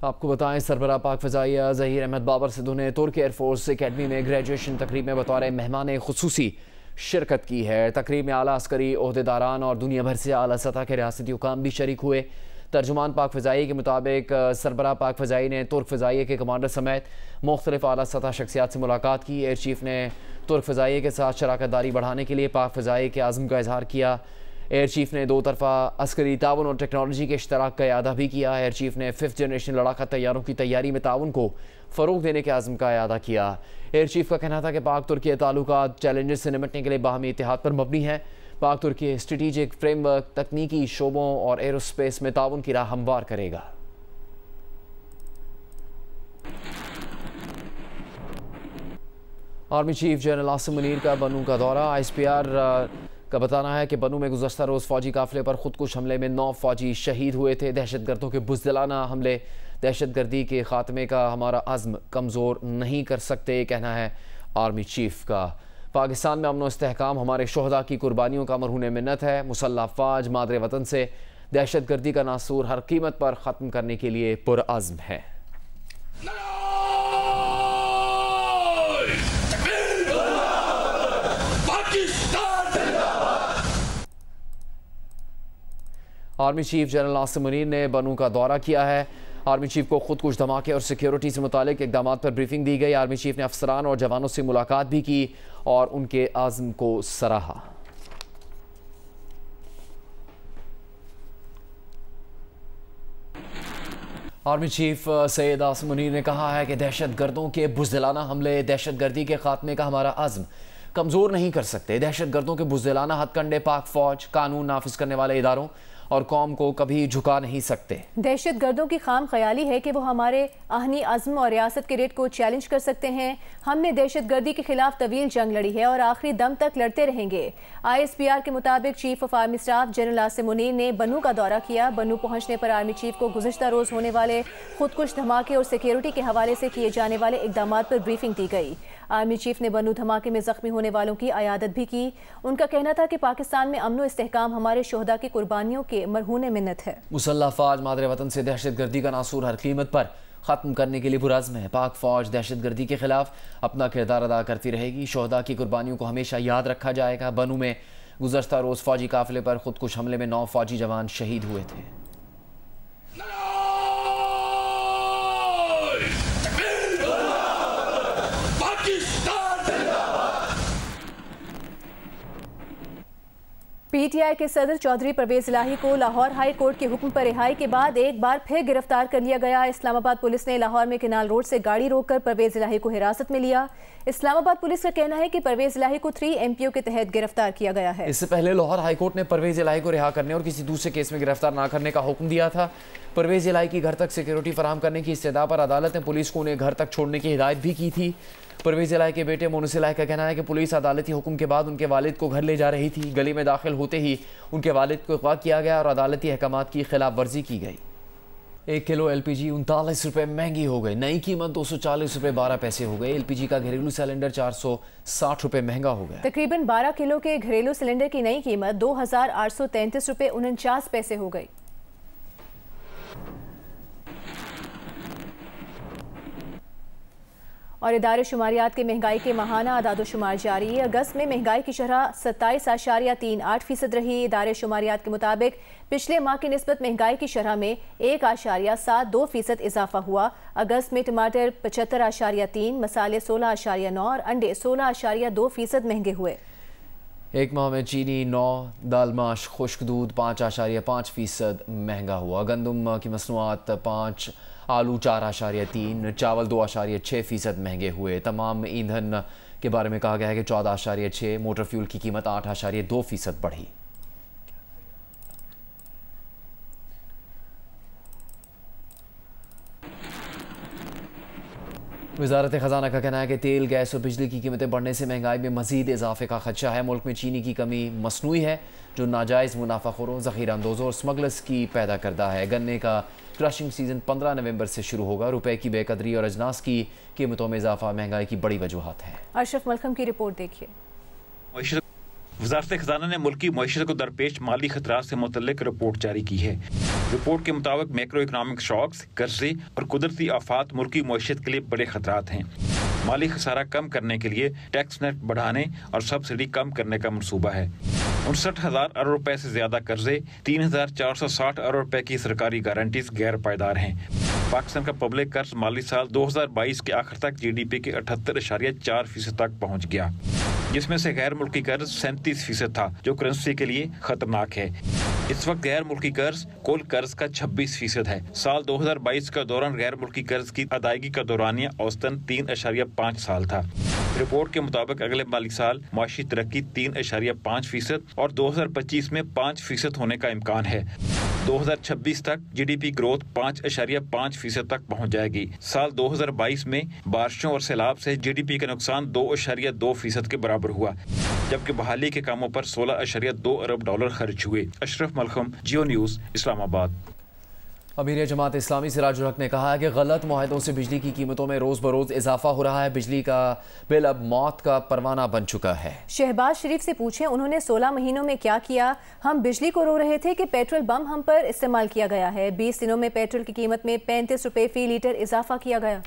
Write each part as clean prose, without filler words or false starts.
आपको बताएं, सरबराह पाक फ़ज़ाइया ज़हीर अहमद बाबर सिद्धू ने तुर्क एयरफोर्स अकेडमी में ग्रेजुएशन तकरीब में बतौर मेहमान खुसूसी शिरकत की है। तकरीब में आला अस्करी ओहदेदारान और दुनिया भर से आला सतह के रियासती हुकाम भी शरीक हुए। तर्जुमान पाक फ़ज़ाइया के मुताबिक सरबराह पाक फ़ज़ाइया ने तुर्क फ़ज़ाइया के कमांडर समेत मुख्तलिफ आला सतह शख्सियात से मुलाकात की। एयर चीफ़ ने तुर्क फ़ज़ाइया के साथ शराकत दारी बढ़ाने के लिए पाक फ़ज़ाइया के आज़म का इजहार किया। एयर चीफ़ ने दो तरफ़ा अस्करी ताउन और टेक्नोलॉजी के इश्तराक का यादा भी किया। एयर चीफ़ ने 5th जनरेशन लड़ाका तैयारों की तैयारी में ताउन को फ़रोग देने के आज़म का यादा किया। एयर चीफ़ का कहना था कि पाक तुर्की ताल्लुकात चैलेंजेस से निपटने के लिए बाहमी इत्तेहाद पर मबनी है। पाक तुर्की स्ट्रेटेजिक फ्रेमवर्क तकनीकी शोबों और एरोस्पेस में ताउन की राह हमवार करेगा। Army chief general Asim Munir का बनू का दौरा। ISPR का बताना है कि बनू में गुज़श्ता रोज़ फ़ौजी काफ़िले पर खुदकुश हमले में 9 फ़ौजी शहीद हुए थे। दहशतगर्दों के बुज़दिलाना हमले दहशतगर्दी के ख़ात्मे का हमारा अज़्म कमज़ोर नहीं कर सकते, कहना है आर्मी चीफ का। पाकिस्तान में अमन व इस्तेहकाम हमारे शोहदा की कुर्बानियों का मरहून मिन्नत है। मुसल्लह फ़ौज मादरे वतन से दहशतगर्दी का नासूर हर कीमत पर ख़त्म करने के लिए पुरअज़्म है। Army chief general Asim Munir ने बनू का दौरा किया है। आर्मी चीफ को खुदकुश धमाके और सिक्योरिटी से मुतालिक इक़दाम पर ब्रीफिंग दी गई। आर्मी चीफ ने अफसरान और जवानों से मुलाकात भी की और उनके आज़म को सराहा। आर्मी चीफ सैयद आसिम मुनीर ने कहा है कि दहशतगर्दों के बुज़दिलाना हमले दहशतगर्दी के खात्मे का हमारा आज़म कमज़ोर नहीं कर सकते। दहशतगर्दों के बुज़दिलाना हथकंडे पाक फ़ौज, कानून नाफिज करने वाले इदारों और कौम को कभी झुका नहीं सकते। दहशतगर्दों की खाम ख्याली है कि वो हमारे आहनी अज़्म और रियासत के रेट को चैलेंज कर सकते हैं। हमने दहशतगर्दी के खिलाफ तवील जंग लड़ी है और आखिरी दम तक लड़ते रहेंगे। ISPR के मुताबिक chief of army staff general Asim Munir ने बनू का दौरा किया। बनू पहुंचने पर आर्मी चीफ को गुज़श्ता रोज़ होने वाले खुदकुश धमाके और सिक्योरिटी के हवाले से किए जाने वाले इक़दामात पर ब्रीफिंग दी गई। आर्मी चीफ ने बनू धमाके में ज़ख्मी होने वालों की अयादत भी की। उनका कहना था कि पाकिस्तान में अमन व इस्तेहकाम हमारे शोहदा की कुर्बानियों के मरहून मिन्नत है। मुसल्लह फ़ौज मादरे वतन से दहशतगर्दी का नासूर हर कीमत पर ख़त्म करने के लिए पुरअज़्म है। पाक फ़ौज दहशतगर्दी के खिलाफ अपना किरदार अदा करती रहेगी। शोहदा की कुर्बानियों को हमेशा याद रखा जाएगा। बनू में गुज़श्ता रोज़ फ़ौजी काफ़िले पर खुदकुश हमले में 9 फ़ौजी जवान शहीद हुए थे। PTI के सदर चौधरी परवेज इलाही को लाहौर हाई कोर्ट के हुक्म पर रिहाई के बाद एक बार फिर गिरफ्तार कर लिया गया। इस्लामाबाद पुलिस ने लाहौर में केनाल रोड से गाड़ी रोककर परवेज इलाही को हिरासत में लिया। इस्लामाबाद पुलिस का कहना है कि परवेज इलाही को 3 MPO के तहत गिरफ्तार किया गया है। इससे पहले लाहौर हाई कोर्ट ने परवेज इलाही को रिहा करने और किसी दूसरे केस में गिरफ्तार न करने का हुक्म दिया था। परवेज इलाही की घर तक सिक्योरिटी फराहम करने की इस्तदा पर अदालत ने पुलिस को उन्हें घर तक छोड़ने की हिदायत भी की थी। परवेज इलाही के बेटे मोनस इलाही का कहना है कि पुलिस अदालती हुक्म के बाद उनके वालिद को घर ले जा रही थी। गली में दाखिल होते ही उनके वालिद को अगवा किया गया और अदालती अहकामात की खिलाफ वर्जी की गई। 1 किलो LPG 39 रुपये महंगी हो गई। नई कीमत 240 रुपये 12 पैसे हो गई। LPG का घरेलू सिलेंडर 460 रुपये महंगा हो गया। तकरीबन 12 किलो के घरेलू सिलेंडर की नई कीमत 2833 रुपये 49 पैसे हो गई। और इदारे शुमारियात के महंगाई के माहाना अदाद-ओ-शुमार जारी है। अगस्त में महंगाई की शरह 27.38% रही। इदारे शुमारियात के मुताबिक पिछले माह की निस्बत महंगाई की शरह में 1.72% इजाफा हुआ। अगस्त में टमाटर 75.3, मसाले 16.9 और अंडे 16.2% महंगे हुए। एक माह में चीनी 9, दाल माश खुश्क दूध 5.5% महंगा हुआ। गंदम की मसनूआत 5, आलू 4.3, चावल 2.6% महंगे हुए। तमाम ईंधन के बारे में कहा गया है कि 14.6, मोटर फ्यूल की कीमत 8.2% बढ़ी। वज़ारत ख़जाना का कहना है कि तेल, गैस और बिजली की कीमतें बढ़ने से महंगाई में मज़ीद इजाफे का खदशा है। मुल्क में चीनी की कमी मसनूई है जो नाजायज़ मुनाफाखोरों, ज़ख़ीरा अंदोज़ों और स्मगलर्स की पैदा करदा है। गन्ने का क्रशिंग सीज़न 15 नवंबर से शुरू होगा। रुपए की बेकदरी और अजनास की कीमतों में इजाफा महंगाई की बड़ी वजूहात है। अशरफ मलखम की रिपोर्ट देखिए। वज़ारत खजाना ने मुल्की मईशत को दरपेश माली खतरात से मुतल्लिक रिपोर्ट जारी की है। रिपोर्ट के मुताबिक मैक्रो इकनॉमिक शॉक्स, कर्जे और कुदरती आफात मुल्की मईशत के लिए बड़े खतरात हैं। माली खसारा कम करने के लिए टैक्स नेट बढ़ाने और सब्सिडी कम करने का मंसूबा है। 59,000 अरब रुपए से ज्यादा कर्जे, 3,460 अरब रुपए की सरकारी गारंटीज गैर पायदार हैं। पाकिस्तान का पब्लिक कर्ज माली साल 2022 के आखिर तक GDP के 78.4% तक पहुंच गया, जिसमें से गैर मुल्की कर्ज 37% था, जो करेंसी के लिए खतरनाक है। इस वक्त गैर मुल्की कर्ज कुल कर्ज का 26% है। साल 2022 का दौरान गैर मुल्की कर्ज की अदायगी का दौरानिया औसतन 3.5 साल था। रिपोर्ट के मुताबिक अगले माली साल माशी तरक्की 3.5% और 2025 में 5% होने का इम्कान है। 2026 तक GDP ग्रोथ 5.5% तक पहुंच जाएगी। साल 2022 में बारिशों और सैलाब से GDP का नुकसान 2.2% के बराबर हुआ, जबकि बहाली के कामों पर 16.2 अरब डॉलर खर्च हुए। अशरफ मलखम, जियो न्यूज़, इस्लामाबाद। अमीर जमात इस्लामी सिराजुल हक ने कहा है कि गलत मुआहदों से बिजली की कीमतों में रोज़ बरोज़ इजाफा हो रहा है। बिजली का बिल अब मौत का परवाना बन चुका है। शहबाज शरीफ से पूछें उन्होंने 16 महीनों में क्या किया। हम बिजली को रो रहे थे कि पेट्रोल बम हम पर इस्तेमाल किया गया है। 20 दिनों में पेट्रोल की कीमत में 35 रुपए फी लीटर इजाफा किया गया।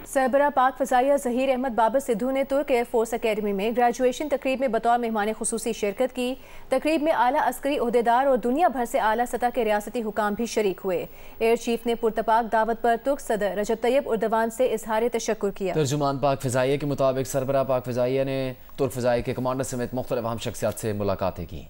सरबराह पाक फ़ज़ाइया ज़हीर अहमद बाबर सिद्धू ने तुर्क एयरफोर्स अकेडमी में ग्रेजुएशन तकरीब में बतौर मेहमान खुसूसी शिरकत की। तकरीब में आला अस्करी ओहदेदार और दुनिया भर से आला सतह के रियासती हुकाम भी शरीक हुए। एयर चीफ ने पुरतपाक दावत पर तुर्क सदर रजब तैयब उर्दवान से इजहार तशक्कुर किया। तर्जुमान पाक फ़ज़ाइया के मुताबिक सरबराह पाक फ़ज़ाइया ने तुर्क फ़ज़ाइया के कमांडर समेत मुख्तलिफ अहम शख्सियात से मुलाकातें की।